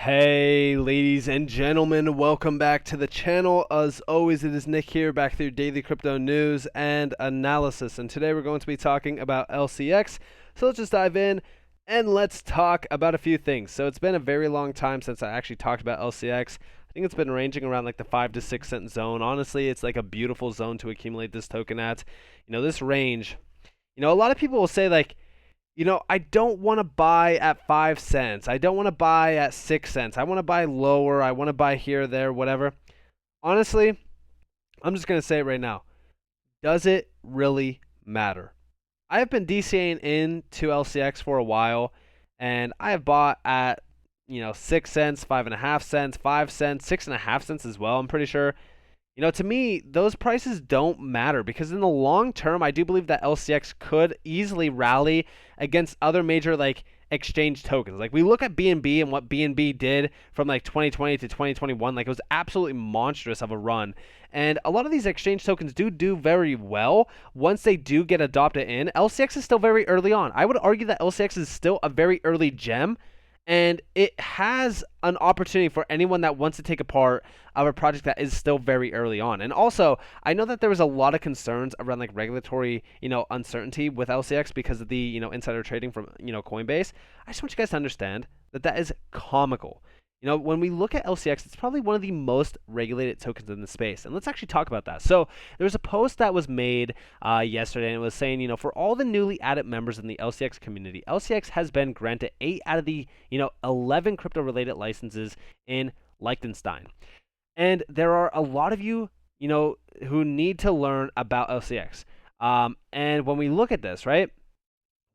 Hey ladies and gentlemen, welcome back to the channel. As always, it is Nick here, back with your daily crypto news and analysis. And today we're going to be talking about LCX. So let's just dive in and let's talk about a few things. So it's been a very long time since I actually talked about LCX. I think it's been ranging around like the 5 to 6 cent zone. Honestly, it's like a beautiful zone to accumulate this token at. This range, a lot of people will say like, I don't want to buy at 5 cents. I don't want to buy at 6 cents. I want to buy lower. I want to buy here, there, whatever. Honestly, I'm just going to say it right now. Does it really matter? I have been DCAing into LCX for a while, and I have bought at, 6 cents, 5.5 cents, 5 cents, 6.5 cents as well, I'm pretty sure. To me, those prices don't matter because in the long term, I do believe that LCX could easily rally against other major like exchange tokens. Like we look at BNB and what BNB did from like 2020 to 2021, like it was absolutely monstrous of a run. And a lot of these exchange tokens do very well once they do get adopted in. LCX is still very early on. I would argue that LCX is still a very early gem, and it has an opportunity for anyone that wants to take a part of a project that is still very early on. And also, I know that there was a lot of concerns around like regulatory, uncertainty with LCX because of the, insider trading from, Coinbase. I just want you guys to understand that that is comical. When we look at LCX, it's probably one of the most regulated tokens in the space. And let's actually talk about that. So there was a post that was made yesterday, and it was saying, for all the newly added members in the LCX community, LCX has been granted 8 out of the, 11 crypto-related licenses in Liechtenstein. And there are a lot of you, who need to learn about LCX. And when we look at this, right?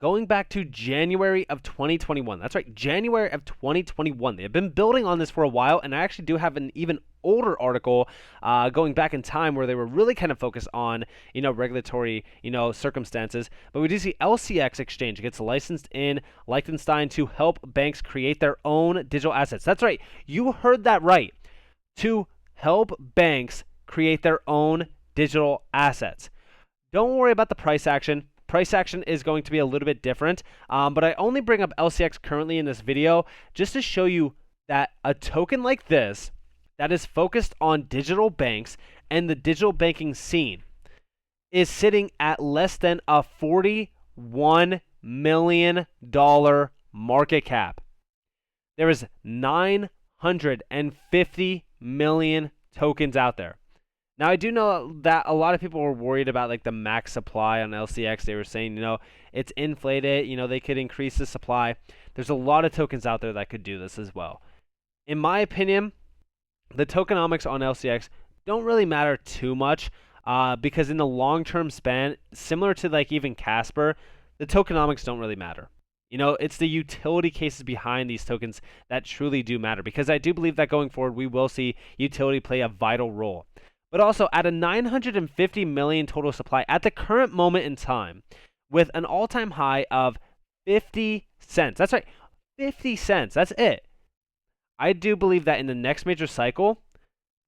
Going back to January of 2021. That's right, January of 2021. They have been building on this for a while, and I actually do have an even older article going back in time where they were really kind of focused on, regulatory, circumstances. But we do see LCX Exchange gets licensed in Liechtenstein to help banks create their own digital assets. That's right, you heard that right. To help banks create their own digital assets. Don't worry about the price action. Price action is going to be a little bit different, but I only bring up LCX currently in this video just to show you that a token like this that is focused on digital banks and the digital banking scene is sitting at less than a $41 million market cap. There is 950 million tokens out there. Now, I do know that a lot of people were worried about like the max supply on LCX. They were saying, it's inflated, they could increase the supply. There's a lot of tokens out there that could do this as well. In my opinion, the tokenomics on LCX don't really matter too much because in the long-term span, similar to like even Casper, the tokenomics don't really matter. It's the utility cases behind these tokens that truly do matter because I do believe that going forward, we will see utility play a vital role. But also at a 950 million total supply at the current moment in time, with an all-time high of 50 cents. That's right, 50 cents. That's it. I do believe that in the next major cycle,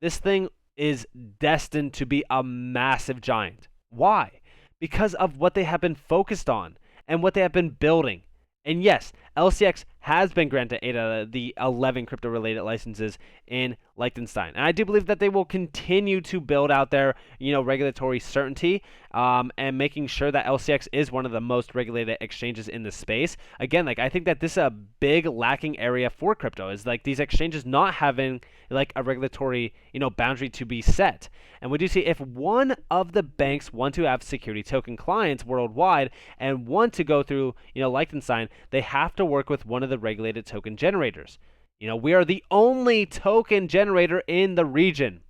this thing is destined to be a massive giant. Why? Because of what they have been focused on and what they have been building. And yes, LCX has been granted 8 out of the 11 crypto-related licenses in Liechtenstein. And I do believe that they will continue to build out their, regulatory certainty and making sure that LCX is one of the most regulated exchanges in the space. Again, like I think that this is a big lacking area for crypto is like these exchanges not having like a regulatory, boundary to be set. And we do see if one of the banks want to have security token clients worldwide and want to go through, Liechtenstein, they have to work with one of the regulated token generators. We are the only token generator in the region.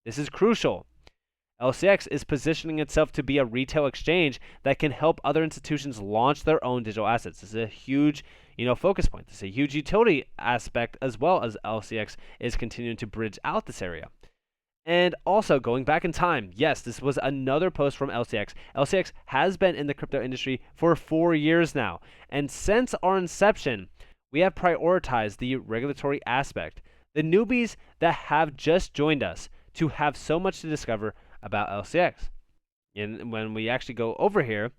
This is crucial. LCX is positioning itself to be a retail exchange that can help other institutions launch their own digital assets. This is a huge, focus point. This is a huge utility aspect as well as LCX is continuing to bridge out this area. And also, going back in time, yes, this was another post from LCX. LCX has been in the crypto industry for 4 years now. And since our inception, we have prioritized the regulatory aspect. The newbies that have just joined us to have so much to discover about LCX. And when we actually go over here,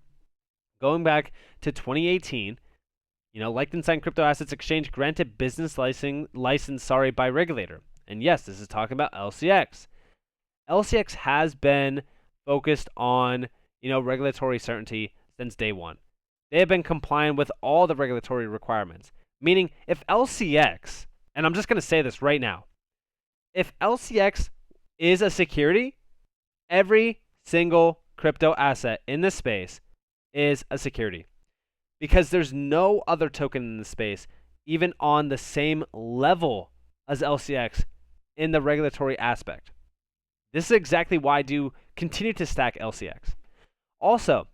going back to 2018, Liechtenstein Crypto Assets Exchange granted business license by regulator. And yes, this is talking about LCX. LCX has been focused on, regulatory certainty since day one. They have been complying with all the regulatory requirements. Meaning, if LCX, and I'm just going to say this right now, if LCX is a security, every single crypto asset in this space is a security. Because there's no other token in the space, even on the same level as LCX in the regulatory aspect. This is exactly why I do continue to stack LCX. Also,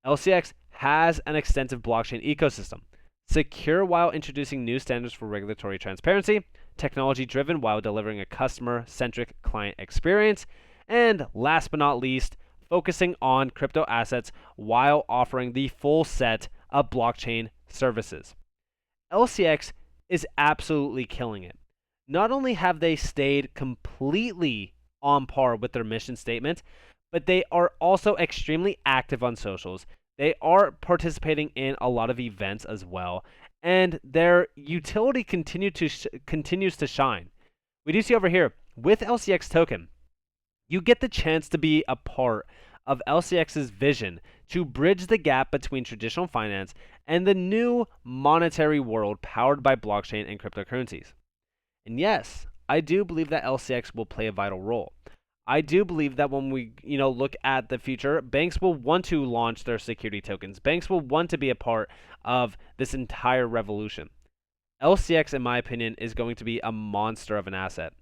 LCX has an extensive blockchain ecosystem, secure while introducing new standards for regulatory transparency, technology-driven while delivering a customer-centric client experience, and last but not least, focusing on crypto assets while offering the full set of blockchain services. LCX is absolutely killing it. Not only have they stayed completely on par with their mission statement, but they are also extremely active on socials. They are participating in a lot of events as well, and their utility continues to shine. We do see over here, with LCX token, you get the chance to be a part of LCX's vision to bridge the gap between traditional finance and the new monetary world powered by blockchain and cryptocurrencies. And yes, I do believe that LCX will play a vital role. I do believe that when we, look at the future, banks will want to launch their security tokens. Banks will want to be a part of this entire revolution. LCX, in my opinion, is going to be a monster of an asset.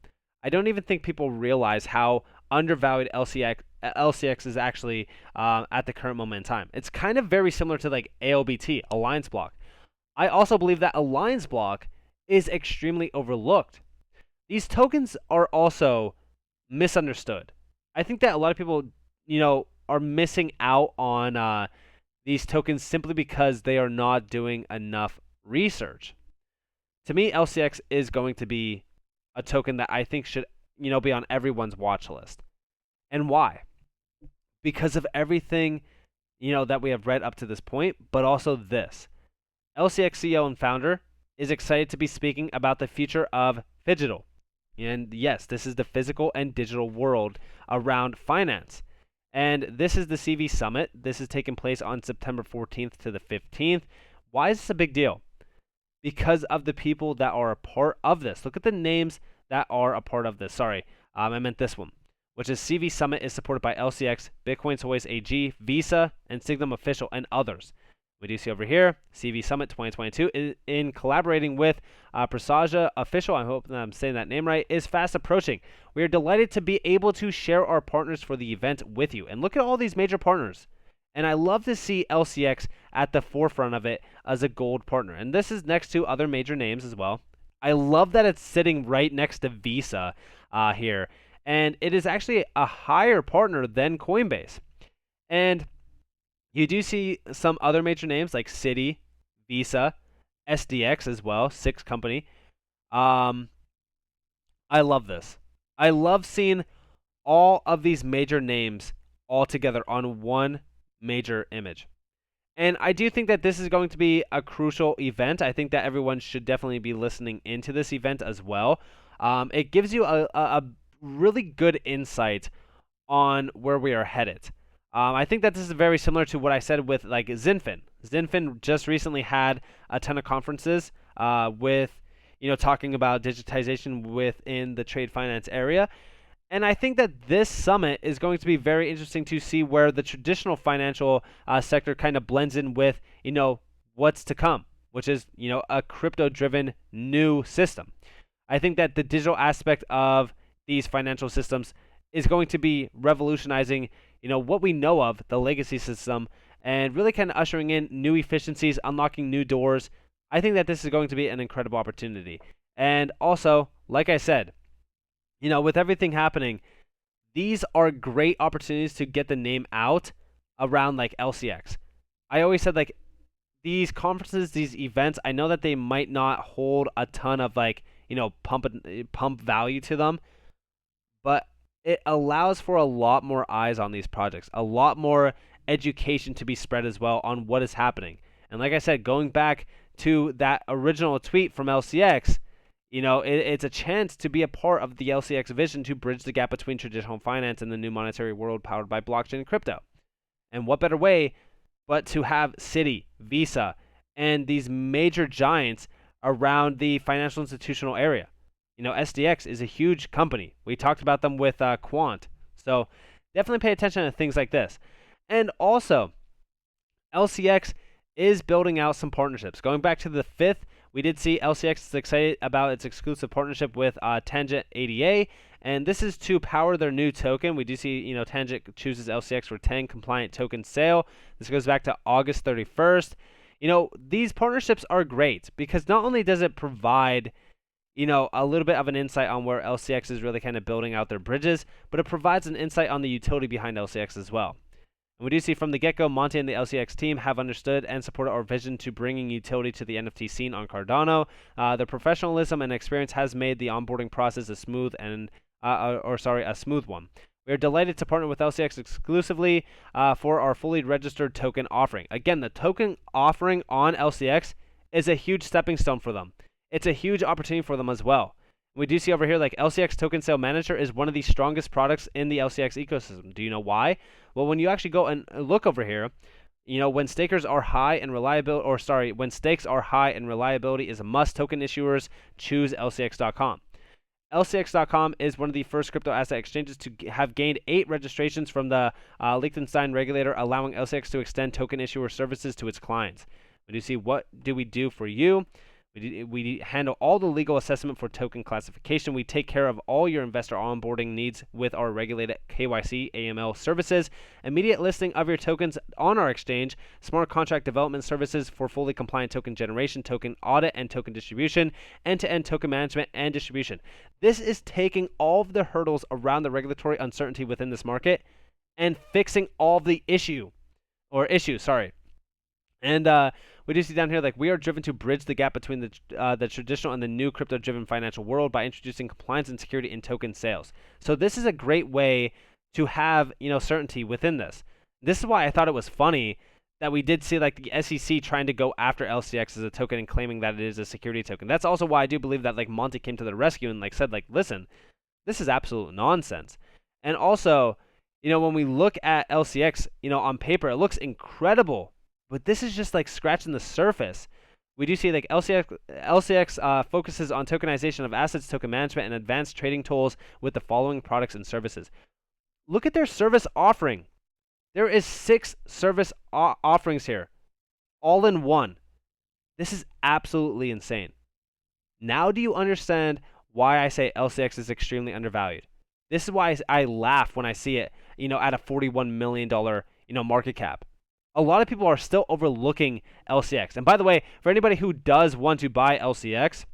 I don't even think people realize how undervalued LCX is actually at the current moment in time. It's kind of very similar to like ALBT, Alliance Block. I also believe that Alliance Block is extremely overlooked. These tokens are also misunderstood. I think that a lot of people, are missing out on these tokens simply because they are not doing enough research. To me, LCX is going to be a token that I think should, be on everyone's watch list. And why? Because of everything, that we have read up to this point, but also this. LCX CEO and founder is excited to be speaking about the future of Phygital. And yes, this is the physical and digital world around finance. And this is the CV Summit. This is taking place on September 14th to the 15th. Why is this a big deal? Because of the people that are a part of this. Look at the names that are a part of this. Sorry, I meant this one, which is CV Summit is supported by LCX, Bitcoin Toys AG, Visa, and Signum Official, and others. We do see over here, CV Summit 2022 is in collaborating with Prasaja Official, I hope that I'm saying that name right, is fast approaching. We are delighted to be able to share our partners for the event with you. And look at all these major partners. And I love to see LCX at the forefront of it as a gold partner. And this is next to other major names as well. I love that it's sitting right next to Visa here. And it is actually a higher partner than Coinbase. And you do see some other major names like Citi, Visa, SDX as well, Six Company. I love this. I love seeing all of these major names all together on one major image. And I do think that this is going to be a crucial event. I think that everyone should definitely be listening into this event as well. It gives you a really good insight on where we are headed. I think that this is very similar to what I said with like Zinfin. Zinfin just recently had a ton of conferences with, talking about digitization within the trade finance area. And I think that this summit is going to be very interesting to see where the traditional financial sector kind of blends in with, what's to come, which is, a crypto-driven new system. I think that the digital aspect of these financial systems is going to be revolutionizing, what we know of, the legacy system, and really kind of ushering in new efficiencies, unlocking new doors. I think that this is going to be an incredible opportunity. And also, like I said, with everything happening, these are great opportunities to get the name out around like LCX. I always said like these conferences, these events, I know that they might not hold a ton of like, pump value to them, but it allows for a lot more eyes on these projects, a lot more education to be spread as well on what is happening. And like I said, going back to that original tweet from LCX, it's a chance to be a part of the LCX vision to bridge the gap between traditional finance and the new monetary world powered by blockchain and crypto. And what better way but to have Citi, Visa, and these major giants around the financial institutional area. SDX is a huge company. We talked about them with Quant. So definitely pay attention to things like this. And also, LCX is building out some partnerships. Going back to the 5th, we did see LCX is excited about its exclusive partnership with Tangent ADA, and this is to power their new token. We do see, Tangent chooses LCX for 10 compliant token sale. This goes back to August 31st. These partnerships are great because not only does it provide, a little bit of an insight on where LCX is really kind of building out their bridges, but it provides an insight on the utility behind LCX as well. And we do see from the get-go, Monty and the LCX team have understood and supported our vision to bringing utility to the NFT scene on Cardano. Their professionalism and experience has made the onboarding process a smooth one. We are delighted to partner with LCX exclusively for our fully registered token offering. Again, the token offering on LCX is a huge stepping stone for them. It's a huge opportunity for them as well. We do see over here, like LCX Token Sale Manager is one of the strongest products in the LCX ecosystem. Do you know why? Well, when you actually go and look over here, when stakes are high and reliability is a must, token issuers choose LCX.com. LCX.com is one of the first crypto asset exchanges to have gained 8 registrations from the Liechtenstein regulator, allowing LCX to extend token issuer services to its clients. We do see what do we do for you. We handle all the legal assessment for token classification. We take care of all your investor onboarding needs with our regulated KYC AML services, immediate listing of your tokens on our exchange, smart contract development services for fully compliant token generation, token audit, and token distribution, end-to-end token management and distribution. This is taking all of the hurdles around the regulatory uncertainty within this market and fixing all of the issues. And we do see down here, like, we are driven to bridge the gap between the traditional and the new crypto-driven financial world by introducing compliance and security in token sales. So this is a great way to have, certainty within this. This is why I thought it was funny that we did see, like, the SEC trying to go after LCX as a token and claiming that it is a security token. That's also why I do believe that, like, Monty came to the rescue and, like, said, like, listen, this is absolute nonsense. And also, when we look at LCX, on paper, it looks incredible. But this is just like scratching the surface. We do see like LCX focuses on tokenization of assets, token management, and advanced trading tools with the following products and services. Look at their service offering. There is 6 service offerings here, all in one. This is absolutely insane. Now do you understand why I say LCX is extremely undervalued? This is why I laugh when I see it, at a $41 million, market cap. A lot of people are still overlooking LCX. And by the way, for anybody who does want to buy LCX,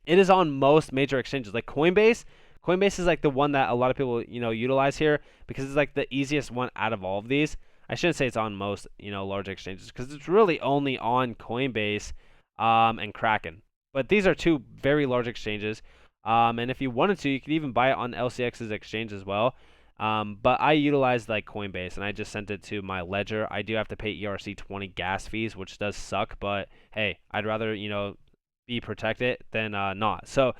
it is on most major exchanges. Like Coinbase is like the one that a lot of people, utilize here because it's like the easiest one out of all of these. I shouldn't say it's on most, large exchanges because it's really only on Coinbase and Kraken. But these are 2 very large exchanges. And if you wanted to, you could even buy it on LCX's exchange as well. But I utilized like Coinbase and I just sent it to my ledger. I do have to pay ERC20 gas fees, which does suck, but hey, I'd rather, be protected than not. So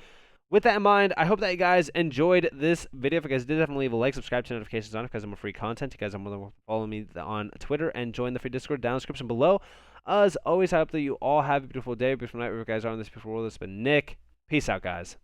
with that in mind, I hope that you guys enjoyed this video. If you guys did, definitely leave a like, subscribe to notifications on it because I'm a free content. You guys are more than welcome to follow me on Twitter and join the free Discord down in the description below. As always, I hope that you all have a beautiful day, beautiful night, wherever you guys are in this beautiful world. This has been Nick. Peace out, guys.